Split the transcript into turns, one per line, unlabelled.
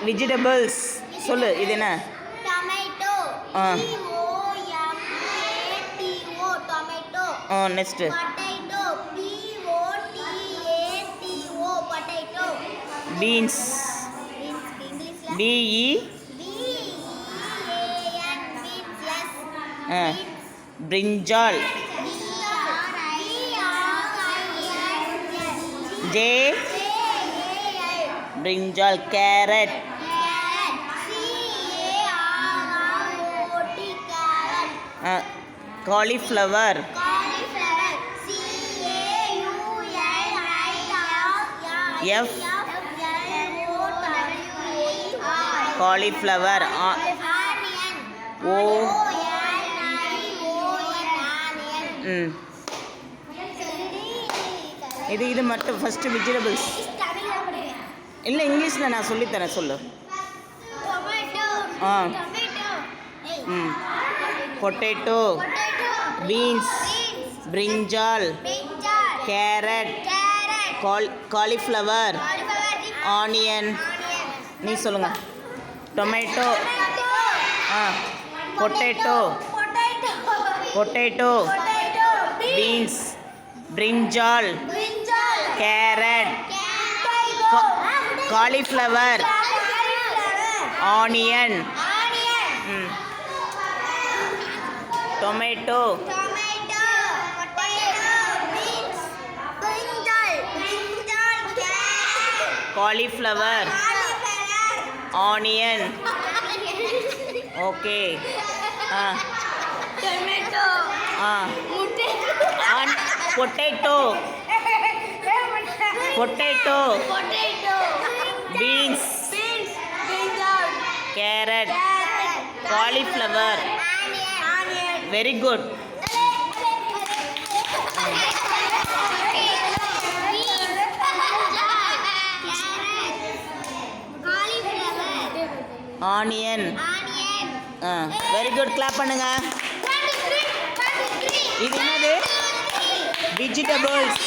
Vegetables சொல்லு. இது என்ன?
Tomato. TOMATO tomato.
Next.
Potato. POTATO potato. Beans. இங்கிலீஷ்ல
BEAN
beans.
Brinjal. Brinjal. Carrot. Cauliflower. Cauliflower. இது மட்டும் ஃபஸ்ட்டு வெஜிடபிள்ஸ். இல்லை, இங்கிலீஷில் நான் சொல்லித்தரேன், சொல்லு. Potato, beans, brinjal, carrot, cauliflower, onion. நீ சொல்லுங்க. Tomato. Potato, beans, brinjal, carrot, cauliflower, onion. Tomato, cauliflower, onion. Okay. Potato, beans, carrot, cauliflower. Very good. Onion. Very good. Clap பண்ணுங்க. இது என்னது? வெஜிடபிள்ஸ்.